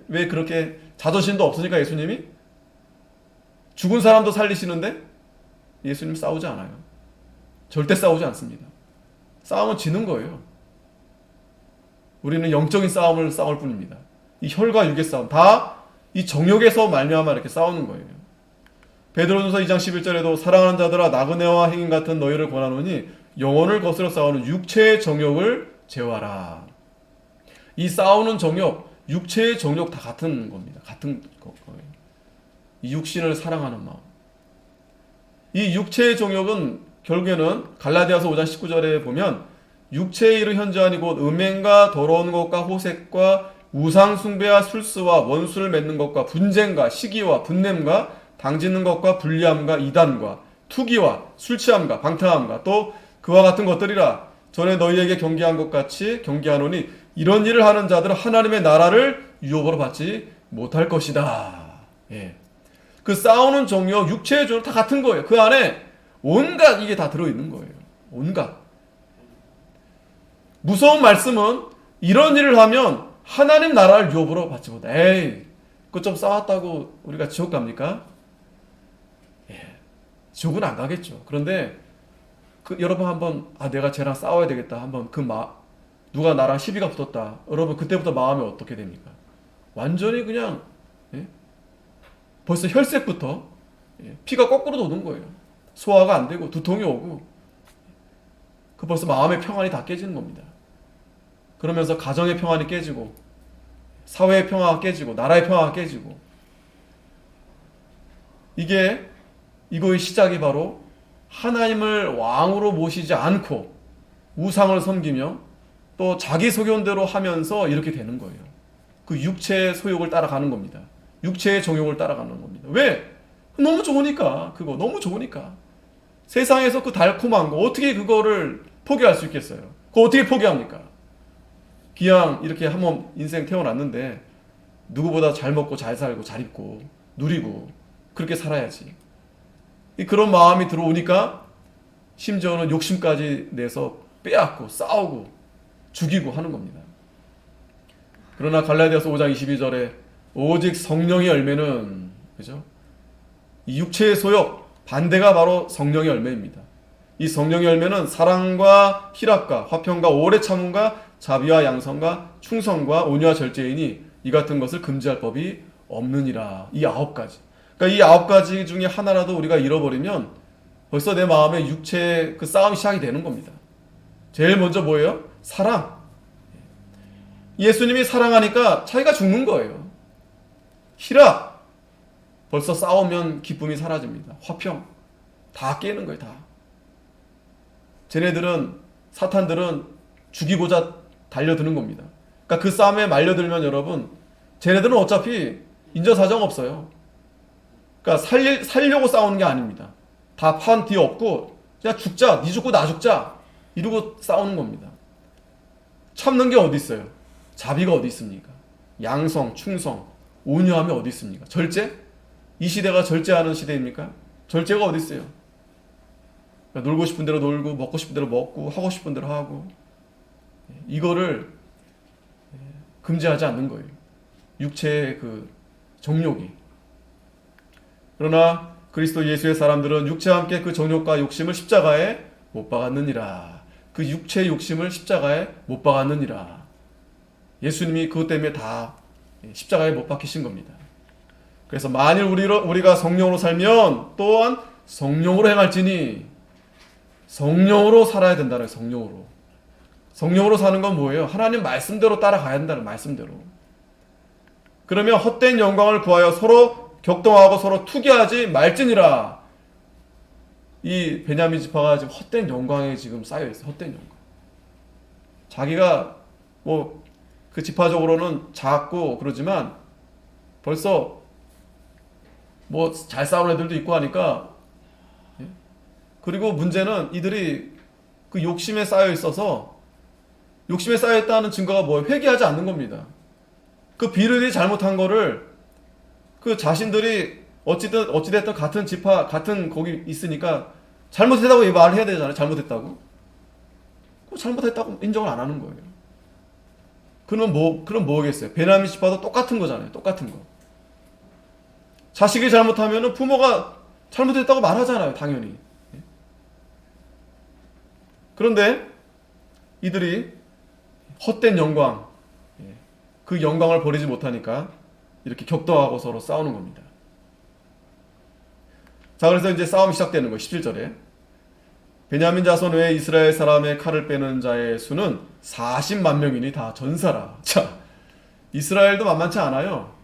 [SPEAKER 1] 왜 그렇게 자존심도 없으니까 예수님이? 죽은 사람도 살리시는데 예수님 싸우지 않아요. 절대 싸우지 않습니다. 싸움은 지는 거예요. 우리는 영적인 싸움을 싸울 뿐입니다. 이 혈과 육의 싸움, 다 이 정욕에서 말미암아 이렇게 싸우는 거예요. 베드로전서 2장 11절에도 사랑하는 자들아 나그네와 행인 같은 너희를 권하노니 영혼을 거스려 싸우는 육체의 정욕을 제어하라. 이 싸우는 정욕, 육체의 정욕 다 같은 겁니다. 같은 거예요. 이 육신을 사랑하는 마음. 이 육체의 정욕은 결국에는 갈라디아서 5장 19절에 보면 육체의 일을 현저하니 곧 음행과 더러운 것과 호색과 우상 숭배와 술수와 원수를 맺는 것과 분쟁과 시기와 분냄과 당짓는 것과 불리함과 이단과 투기와 술 취함과 방탕함과 또 그와 같은 것들이라. 전에 너희에게 경계한 것 같이 경계하노니 이런 일을 하는 자들은 하나님의 나라를 유업으로 받지 못할 것이다. 예. 그 싸우는 정욕, 육체의 정욕 다 같은 거예요. 그 안에 온갖 이게 다 들어있는 거예요. 온갖. 무서운 말씀은 이런 일을 하면 하나님 나라를 유업으로 받지 못해. 에이, 그거 좀 싸웠다고 우리가 지옥 갑니까? 예, 지옥은 안 가겠죠. 그런데 여러분 한번 내가 쟤랑 싸워야 되겠다. 한번 누가 나랑 시비가 붙었다. 여러분 그때부터 마음이 어떻게 됩니까? 완전히 그냥 벌써 혈색부터 피가 거꾸로 도는 거예요. 소화가 안 되고 두통이 오고 벌써 마음의 평안이 다 깨지는 겁니다. 그러면서 가정의 평안이 깨지고 사회의 평화가 깨지고 나라의 평화가 깨지고 이거의 시작이 바로 하나님을 왕으로 모시지 않고 우상을 섬기며 또 자기 소견대로 하면서 이렇게 되는 거예요. 그 육체의 소욕을 따라가는 겁니다. 육체의 정욕을 따라가는 겁니다. 왜? 너무 좋으니까. 너무 좋으니까. 세상에서 그 달콤한 거 어떻게 그거를 포기할 수 있겠어요? 그거 어떻게 포기합니까? 그냥 이렇게 한번 인생 태어났는데 누구보다 잘 먹고 잘 살고 잘 입고 누리고 그렇게 살아야지. 그런 마음이 들어오니까 심지어는 욕심까지 내서 빼앗고 싸우고 죽이고 하는 겁니다. 그러나 갈라디아서 5장 22절에 오직 성령의 열매는, 그죠? 이 육체의 소욕, 반대가 바로 성령의 열매입니다. 이 성령의 열매는 사랑과 희락과 화평과 오래 참음과 자비와 양선과 충성과 온유와 절제이니 이 같은 것을 금지할 법이 없느니라. 이 9가지. 그러니까 이 9가지 중에 하나라도 우리가 잃어버리면 벌써 내 마음에 육체의 그 싸움이 시작이 되는 겁니다. 제일 먼저 뭐예요? 사랑. 예수님이 사랑하니까 자기가 죽는 거예요. 희락. 벌써 싸우면 기쁨이 사라집니다. 화평. 다 깨는 거예요, 다. 사탄들은 죽이고자 달려드는 겁니다. 그러니까 그 싸움에 말려들면 여러분, 쟤네들은 어차피 인정사정 없어요. 그러니까 살려고 싸우는 게 아닙니다. 다 판 뒤에 없고 그냥 죽자, 니 죽고 나 죽자 이러고 싸우는 겁니다. 참는 게 어디 있어요? 자비가 어디 있습니까? 양성, 충성, 온유함이 어디 있습니까? 절제? 이 시대가 절제하는 시대입니까? 절제가 어디 있어요? 그러니까 놀고 싶은 대로 놀고 먹고 싶은 대로 먹고 하고 싶은 대로 하고 이거를 금지하지 않는 거예요. 육체의 그 정욕이. 그러나 그리스도 예수의 사람들은 육체와 함께 그 정욕과 욕심을 십자가에 못 박았느니라. 그 육체의 욕심을 십자가에 못 박았느니라. 예수님이 그것 때문에 다 십자가에 못 박히신 겁니다. 그래서 만일 우리가 성령으로 살면 또한 성령으로 행할지니, 성령으로 살아야 된다는 거예요. 성령으로. 성령으로 사는 건 뭐예요? 하나님 말씀대로 따라가야 된다는 말씀대로. 그러면 헛된 영광을 구하여 서로 격동하고 서로 투기하지 말지니라. 이 베냐민 지파가 지금 헛된 영광에 지금 쌓여 있어요. 헛된 영광. 자기가 그 지파적으로는 작고 그러지만 벌써 잘 싸우는 애들도 있고 하니까 그리고 문제는 이들이 그 욕심에 쌓여 있어서 욕심에 쌓여 있다는 증거가 뭐예요? 회개하지 않는 겁니다. 그 비르들이 잘못한 거를 그 자신들이 어찌됐든 같은 지파, 같은 거기 있으니까 잘못했다고 말을 해야 되잖아요. 잘못했다고. 잘못했다고 인정을 안 하는 거예요. 그럼 뭐겠어요? 베냐민 지파도 똑같은 거잖아요. 똑같은 거. 자식이 잘못하면은 부모가 잘못했다고 말하잖아요. 당연히. 그런데 이들이 헛된 영광, 그 영광을 버리지 못하니까 이렇게 격동하고 서로 싸우는 겁니다. 자, 그래서 이제 싸움이 시작되는 거예요. 17절에. 베냐민 자손 외에 이스라엘 사람의 칼을 빼는 자의 수는 40만 명이니 다 전사라. 자, 이스라엘도 만만치 않아요.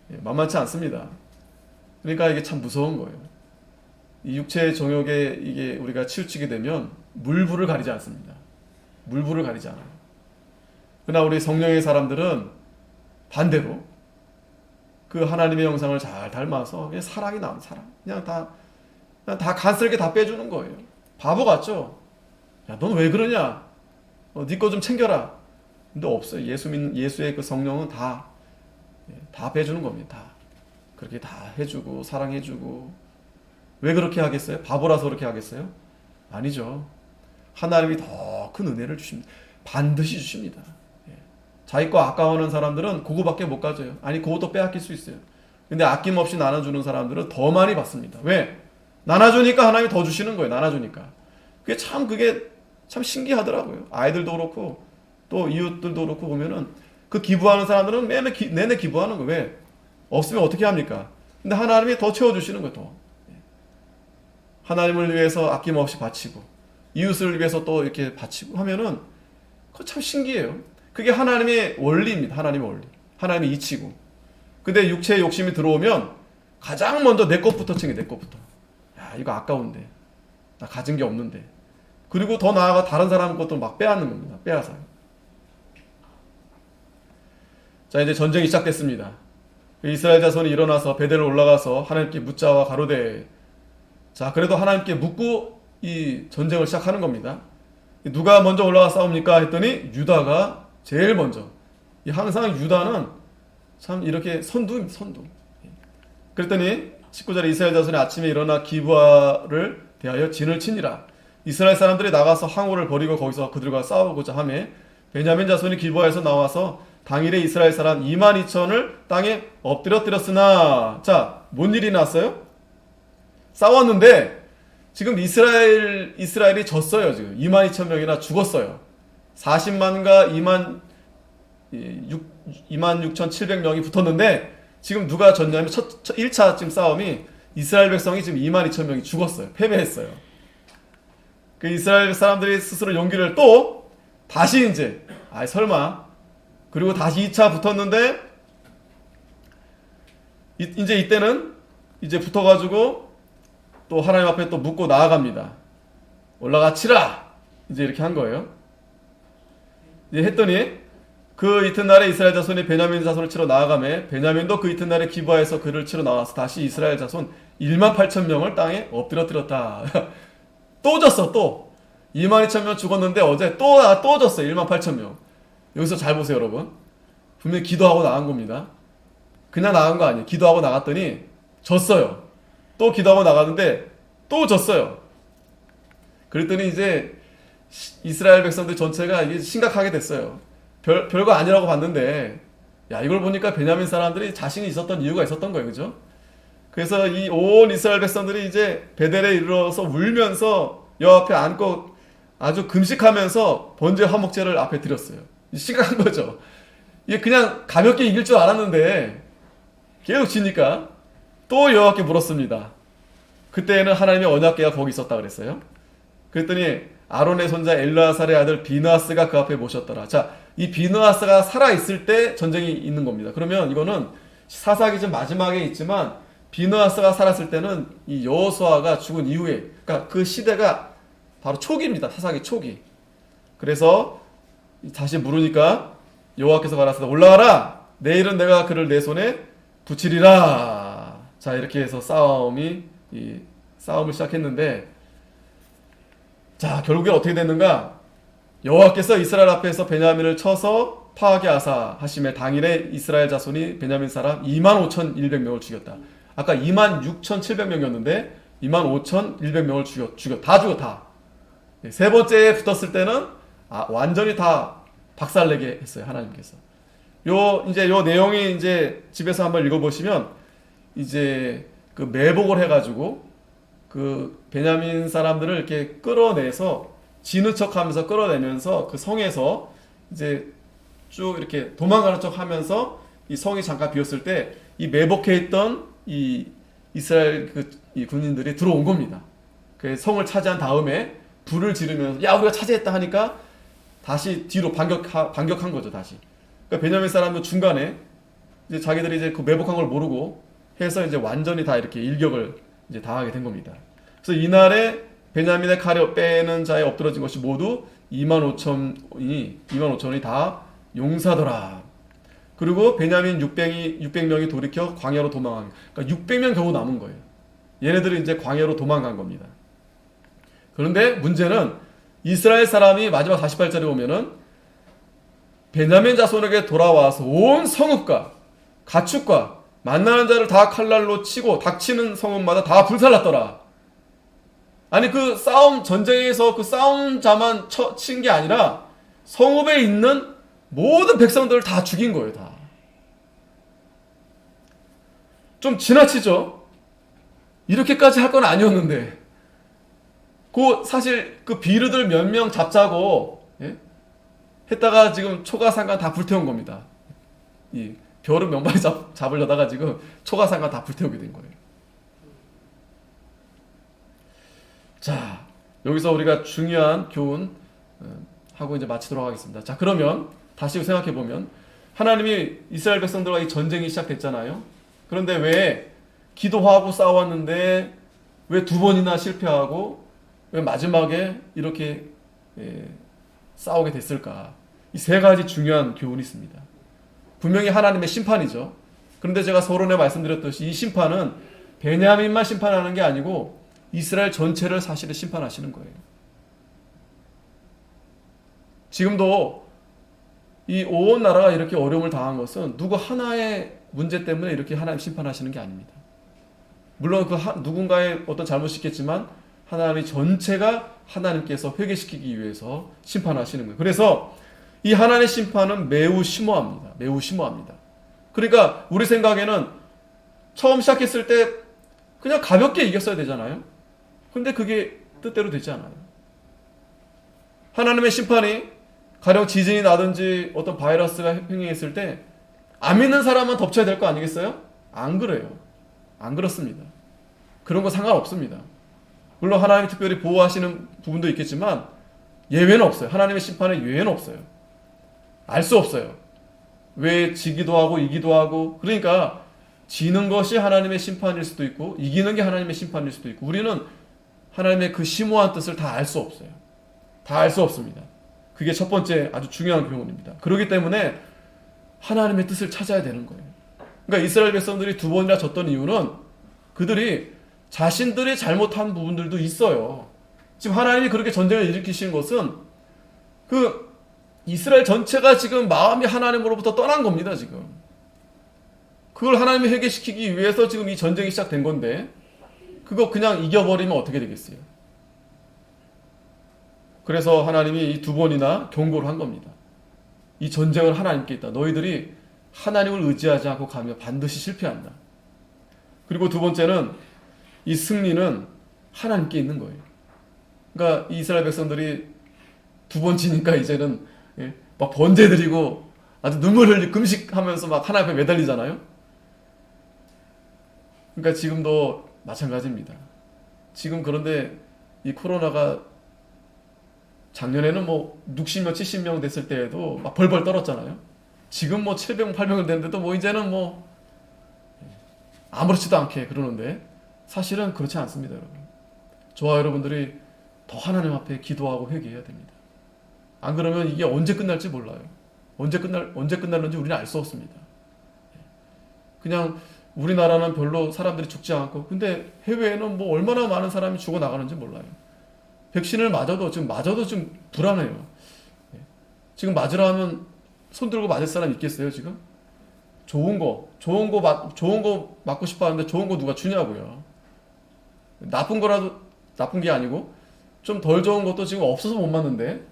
[SPEAKER 1] 만만치 않습니다. 그러니까 이게 참 무서운 거예요. 이 육체의 정욕에 이게 우리가 치우치게 되면 물불을 가리지 않습니다. 물불을 가리지 않아요. 그러나 우리 성령의 사람들은 반대로 그 하나님의 형상을 잘 닮아서 그냥 사랑이 나온 사랑. 그냥 다 간쓸게 다 빼주는 거예요. 바보 같죠? 야, 넌 왜 그러냐? 네 거 좀 챙겨라. 근데 없어요. 예수의 그 성령은 다 빼주는 겁니다. 그렇게 다 해주고 사랑해주고. 왜 그렇게 하겠어요? 바보라서 그렇게 하겠어요? 아니죠. 하나님이 더 큰 은혜를 주십니다. 반드시 주십니다. 자기 거 아까워하는 사람들은 그거밖에 못 가져요. 아니, 그것도 빼앗길 수 있어요. 근데 아낌없이 나눠주는 사람들은 더 많이 받습니다. 왜? 나눠주니까 하나님이 더 주시는 거예요. 나눠주니까. 그게 참 신기하더라고요. 아이들도 그렇고 또 이웃들도 그렇고 보면은 그 기부하는 사람들은 내내 기부하는 거예요. 왜? 없으면 어떻게 합니까? 근데 하나님이 더 채워주시는 거예요. 더. 하나님을 위해서 아낌없이 바치고 이웃을 위해서 또 이렇게 바치고 하면은 그거 참 신기해요. 그게 하나님의 원리입니다. 하나님의 원리. 하나님의 이치고. 근데 육체의 욕심이 들어오면 가장 먼저 내 것부터 챙겨. 내 것부터. 야, 이거 아까운데. 나 가진 게 없는데. 그리고 더 나아가 다른 사람 것도 막 빼앗는 겁니다. 빼앗아요. 자, 이제 전쟁이 시작됐습니다. 이스라엘 자손이 일어나서 베델을 올라가서 하나님께 묻자와 가로되. 자, 그래도 하나님께 묻고 이 전쟁을 시작하는 겁니다. 누가 먼저 올라가 싸웁니까? 했더니 유다가 제일 먼저. 항상 유다는 참 이렇게 선두. 그랬더니 19절에 이스라엘 자손이 아침에 일어나 기브아를 대하여 진을 치니라. 이스라엘 사람들이 나가서 항우를 버리고 거기서 그들과 싸우고자 하매 베냐민 자손이 기브아에서 나와서 당일에 이스라엘 사람 22,000을 땅에 엎드렸으나. 자, 뭔 일이 났어요? 싸웠는데 지금 이스라엘이 졌어요. 지금 22,000명이나 죽었어요. 40만과 26,700명이 붙었는데 지금 누가 졌냐면 1차 지금 싸움이 이스라엘 백성이 지금 22,000명이 죽었어요. 패배했어요. 그 이스라엘 사람들이 스스로 용기를 또 다시 이제 설마. 그리고 다시 2차 붙었는데 이제 이때는 이제 붙어가지고 또 하나님 앞에 또 묻고 나아갑니다. 올라가 치라! 이제 이렇게 한 거예요. 이제 했더니 그 이튿날에 이스라엘 자손이 베냐민 자손을 치러 나아가매 베냐민도 그 이튿날에 기브아에서 그를 치러 나와서 다시 이스라엘 자손 18,000명을 땅에 엎드렸다. 또 졌어. 또 22,000명 죽었는데 어제 또 졌어. 18,000명. 여기서 잘 보세요, 여러분. 분명히 기도하고 나간 겁니다. 그냥 나간 거 아니에요. 기도하고 나갔더니 졌어요. 또 기도하고 나가는데 또 졌어요. 그랬더니 이제 이스라엘 백성들 전체가 이게 심각하게 됐어요. 별거 아니라고 봤는데, 야, 이걸 보니까 베냐민 사람들이 자신이 있었던 이유가 있었던 거예요. 그죠? 그래서 이 온 이스라엘 백성들이 이제 베델에 이르러서 울면서 여호와 앞에 앉고 아주 금식하면서 번제 화목제를 앞에 드렸어요. 심각한 거죠. 이게 그냥 가볍게 이길 줄 알았는데 계속 지니까 또 여호와께 물었습니다. 그때는 하나님의 언약궤가 거기 있었다 그랬어요. 그랬더니 아론의 손자 엘르아살의 아들 비느하스가 그 앞에 모셨더라. 자, 이 비느하스가 살아있을 때 전쟁이 있는 겁니다. 그러면 이거는 사사기 좀 마지막에 있지만 비느하스가 살았을 때는 이 여호수아가 죽은 이후에, 그러니까 그 시대가 바로 초기입니다. 사사기 초기. 그래서 다시 물으니까 여호와께서 가라사대 올라가라. 내일은 내가 그를 내 손에 붙이리라. 자, 이렇게 해서 싸움을 시작했는데, 자, 결국에 어떻게 됐는가? 여호와께서 이스라엘 앞에서 베냐민을 쳐서 파괴하사 하심에 당일에 이스라엘 자손이 베냐민 사람 25,100명을 죽였다. 아까 26,700명이었는데 25,100명을 죽였. 다 죽여 다. 세 번째에 붙었을 때는 완전히 다 박살내게 했어요. 하나님께서. 이제 요 내용이 이제 집에서 한번 읽어보시면 이제 그 매복을 해가지고 그 베냐민 사람들을 이렇게 끌어내서 지는 척하면서 끌어내면서 그 성에서 이제 쭉 이렇게 도망가는 척하면서 이 성이 잠깐 비었을 때 이 매복해 있던 이 이스라엘 이 군인들이 들어온 겁니다. 그 성을 차지한 다음에 불을 지르면서 야 우리가 차지했다 하니까 다시 뒤로 반격한 거죠 다시. 그러니까 베냐민 사람도 중간에 이제 자기들이 이제 그 매복한 걸 모르고 해서 이제 완전히 다 이렇게 일격을 이제 당하게 된 겁니다. 그래서 이날에 베냐민의 칼에 빼는 자에 엎드러진 것이 모두 25,000이 다 용사더라. 그리고 베냐민 600명이 돌이켜 광야로 도망한. 그러니까 600명 겨우 남은 거예요. 얘네들이 이제 광야로 도망간 겁니다. 그런데 문제는 이스라엘 사람이 마지막 48절에 보면은 베냐민 자손에게 돌아와서 온 성읍과 가축과 만나는 자를 다 칼날로 치고 닥치는 성읍마다 다 불살랐더라. 아니 그 전쟁에서 그 싸움 자만 친 게 아니라 성읍에 있는 모든 백성들을 다 죽인 거예요. 다. 좀 지나치죠? 이렇게까지 할 건 아니었는데 사실 그 비르들 몇 명 잡자고 했다가 지금 초가상간 다 불태운 겁니다. 이 벼룩 몇 마리 잡으려다가 지금 초가상간 다 불태우게 된 거예요. 자, 여기서 우리가 중요한 교훈 하고 이제 마치도록 하겠습니다. 자, 그러면 다시 생각해 보면 하나님이 이스라엘 백성들과 이 전쟁이 시작됐잖아요. 그런데 왜 기도하고 싸웠는데 왜 두 번이나 실패하고 왜 마지막에 이렇게 싸우게 됐을까? 이 세 가지 중요한 교훈이 있습니다. 분명히 하나님의 심판이죠. 그런데 제가 서론에 말씀드렸듯이 이 심판은 베냐민만 심판하는 게 아니고 이스라엘 전체를 사실은 심판하시는 거예요. 지금도 이 온 나라가 이렇게 어려움을 당한 것은 누구 하나의 문제 때문에 이렇게 하나님 심판하시는 게 아닙니다. 물론 누군가의 어떤 잘못이 있겠지만 하나님 전체가 하나님께서 회개시키기 위해서 심판하시는 거예요. 그래서 이 하나님의 심판은 매우 심오합니다. 매우 심오합니다. 그러니까 우리 생각에는 처음 시작했을 때 그냥 가볍게 이겼어야 되잖아요. 근데 그게 뜻대로 되지 않아요. 하나님의 심판이 가령 지진이 나든지 어떤 바이러스가 횡행했을 때 안 믿는 사람은 덮쳐야 될 거 아니겠어요? 안 그래요. 안 그렇습니다. 그런 거 상관없습니다. 물론 하나님이 특별히 보호하시는 부분도 있겠지만 예외는 없어요. 하나님의 심판에 예외는 없어요. 알 수 없어요. 왜 지기도 하고 이기도 하고. 그러니까 지는 것이 하나님의 심판일 수도 있고 이기는 게 하나님의 심판일 수도 있고 우리는 하나님의 그 심오한 뜻을 다 알 수 없어요. 다 알 수 없습니다. 그게 첫 번째 아주 중요한 교훈입니다. 그렇기 때문에 하나님의 뜻을 찾아야 되는 거예요. 그러니까 이스라엘 백성들이 두 번이나 졌던 이유는 그들이 자신들이 잘못한 부분들도 있어요. 지금 하나님이 그렇게 전쟁을 일으키신 것은 그 이스라엘 전체가 지금 마음이 하나님으로부터 떠난 겁니다. 지금 그걸 하나님이 회개시키기 위해서 지금 이 전쟁이 시작된 건데 그거 그냥 이겨버리면 어떻게 되겠어요? 그래서 하나님이 이 두 번이나 경고를 한 겁니다. 이 전쟁은 하나님께 있다. 너희들이 하나님을 의지하지 않고 가면 반드시 실패한다. 그리고 두 번째는 이 승리는 하나님께 있는 거예요. 그러니까 이 이스라엘 백성들이 두 번 지니까 이제는 막 번제 드리고 아주 눈물 흘리고 금식하면서 막 하나님 앞에 매달리잖아요. 그러니까 지금도 마찬가지입니다. 지금 그런데 이 코로나가 작년에는 뭐 60명, 70명 됐을 때에도 막 벌벌 떨었잖아요. 지금 뭐 700명, 800명 됐는데도 뭐 이제는 뭐 아무렇지도 않게 그러는데 사실은 그렇지 않습니다, 여러분. 저와 여러분들이 더 하나님 앞에 기도하고 회개해야 됩니다. 안 그러면 이게 언제 끝날지 몰라요. 언제 끝날는지 우리는 알 수 없습니다. 그냥 우리나라는 별로 사람들이 죽지 않고 근데 해외에는 뭐 얼마나 많은 사람이 죽어 나가는지 몰라요. 백신을 맞아도 좀 불안해요. 지금 맞으라 하면 손 들고 맞을 사람 있겠어요, 지금? 좋은 거 맞고 싶어 하는데 좋은 거 누가 주냐고요. 나쁜 거라도 나쁜 게 아니고 좀 덜 좋은 것도 지금 없어서 못 맞는데.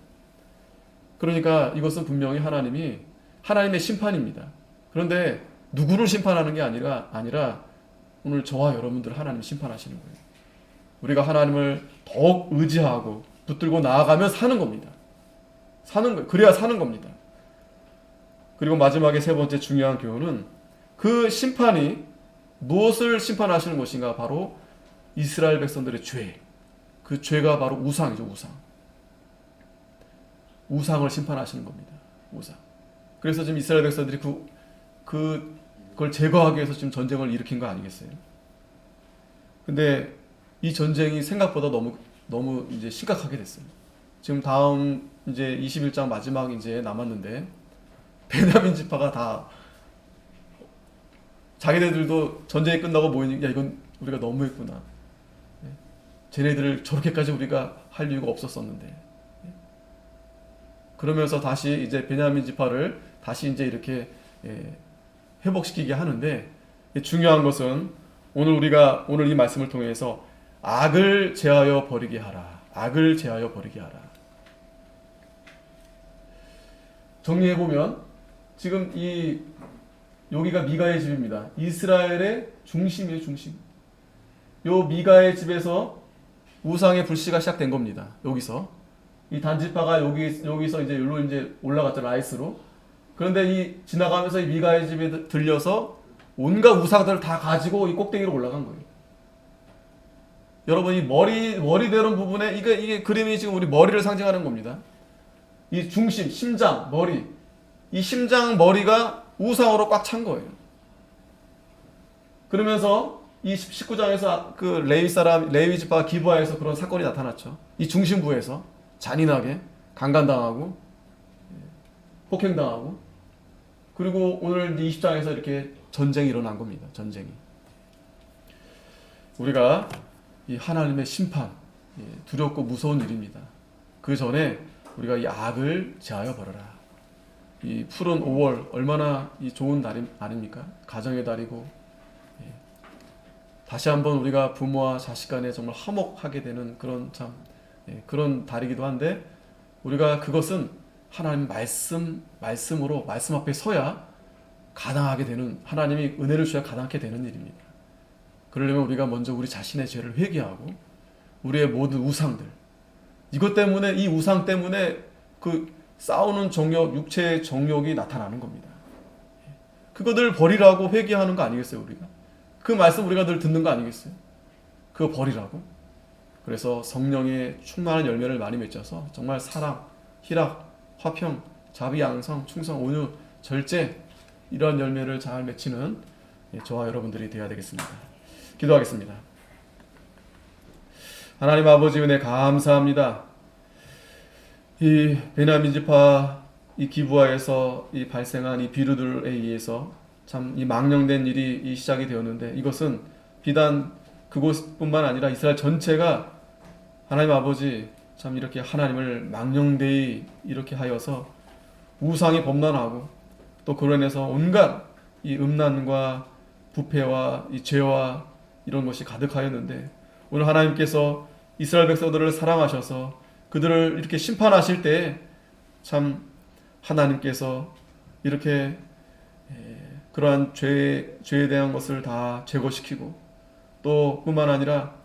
[SPEAKER 1] 그러니까 이것은 분명히 하나님의 심판입니다. 그런데 누구를 심판하는 게 아니라 오늘 저와 여러분들 하나님 심판하시는 거예요. 우리가 하나님을 더욱 의지하고 붙들고 나아가며 사는 겁니다. 그래야 사는 겁니다. 그리고 마지막에 세 번째 중요한 교훈은 그 심판이 무엇을 심판하시는 것인가? 바로 이스라엘 백성들의 죄. 그 죄가 바로 우상이죠, 우상을 심판하시는 겁니다. 우상. 그래서 지금 이스라엘 백성들이 그걸 제거하기 위해서 지금 전쟁을 일으킨 거 아니겠어요? 근데 이 전쟁이 생각보다 너무 이제 심각하게 됐어요. 지금 다음 이제 21장 마지막 이제 남았는데 베냐민 지파가 다 자기네들도 전쟁이 끝나고 모이니까 이건 우리가 너무했구나. 쟤네들을 저렇게까지 우리가 할 이유가 없었었는데. 그러면서 다시 이제 베냐민 지파를 다시 이제 이렇게 회복시키게 하는데 중요한 것은 오늘 이 말씀을 통해서 악을 제하여 버리게 하라. 악을 제하여 버리게 하라. 정리해보면 지금 여기가 미가의 집입니다. 이스라엘의 중심이에요, 중심. 요 미가의 집에서 우상의 불씨가 시작된 겁니다. 여기서. 이 단지파가 여기서 이제 여기로 이제 올라갔죠, 라이스로. 그런데 지나가면서 이 미가의 집에 들려서 온갖 우상들을 다 가지고 이 꼭대기로 올라간 거예요. 여러분, 이 머리대로 부분에 이게 그림이 지금 우리 머리를 상징하는 겁니다. 이 중심, 심장, 머리. 이 심장, 머리가 우상으로 꽉 찬 거예요. 그러면서 이 19장에서 그 레위 지파 기브아에서 그런 사건이 나타났죠. 이 중심부에서 잔인하게 강간당하고 폭행당하고, 그리고 오늘 20장에서 이렇게 전쟁이 일어난 겁니다. 전쟁이. 우리가 이 하나님의 심판, 두렵고 무서운 일입니다. 그 전에 우리가 이 악을 제하여 버려라. 이 푸른 5월 얼마나 이 좋은 날 아닙니까? 가정의 달이고, 다시 한번 우리가 부모와 자식 간에 정말 화목하게 되는 그런 달이기도 한데, 우리가 그것은 하나님 말씀으로 말씀 앞에 서야 가당하게 되는, 하나님이 은혜를 주셔야 가당하게 되는 일입니다. 그러려면 우리가 먼저 우리 자신의 죄를 회개하고 우리의 모든 우상들, 이 우상 때문에 그 싸우는 정욕, 육체의 정욕이 나타나는 겁니다. 그거들 버리라고 회개하는 거 아니겠어요, 우리가? 그 말씀 우리가 늘 듣는 거 아니겠어요? 그거 버리라고. 그래서 성령의 충만한 열매를 많이 맺어서 정말 사랑, 희락, 화평, 자비, 양성, 충성, 온유, 절제, 이런 열매를 잘 맺히는 저와 여러분들이 되어야 되겠습니다. 기도하겠습니다. 하나님 아버지, 은혜 감사합니다. 이 베냐민 지파 이 기브아에서 이 발생한 이 비루들에 의해서 참 이 망령된 일이 시작이 되었는데, 이것은 비단 그곳뿐만 아니라 이스라엘 전체가 하나님 아버지 참 이렇게 하나님을 망령되이 이렇게 하여서 우상이 범람하고, 또 그로 인해서 온갖 이 음란과 부패와 이 죄와 이런 것이 가득하였는데, 오늘 하나님께서 이스라엘 백성들을 사랑하셔서 그들을 이렇게 심판하실 때 참 하나님께서 이렇게 그러한 죄에 대한 것을 다 제거시키고, 또 뿐만 아니라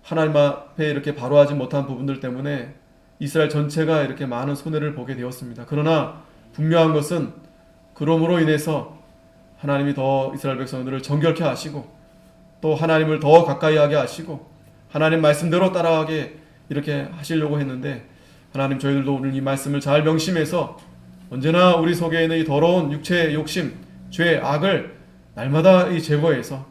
[SPEAKER 1] 하나님 앞에 이렇게 바로하지 못한 부분들 때문에 이스라엘 전체가 이렇게 많은 손해를 보게 되었습니다. 그러나 분명한 것은 그러므로 인해서 하나님이 더 이스라엘 백성들을 정결케 하시고, 또 하나님을 더 가까이 하게 하시고, 하나님 말씀대로 따라가게 이렇게 하시려고 했는데, 하나님 저희들도 오늘 이 말씀을 잘 명심해서 언제나 우리 속에 있는 이 더러운 육체의 욕심, 죄, 악을 날마다 이 제거해서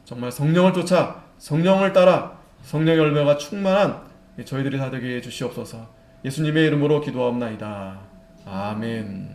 [SPEAKER 1] 정말 성령을 쫓아 성령을 따라 성령의 열매가 충만한 저희들이 다 되게 해 주시옵소서. 예수님의 이름으로 기도하옵나이다. 아멘.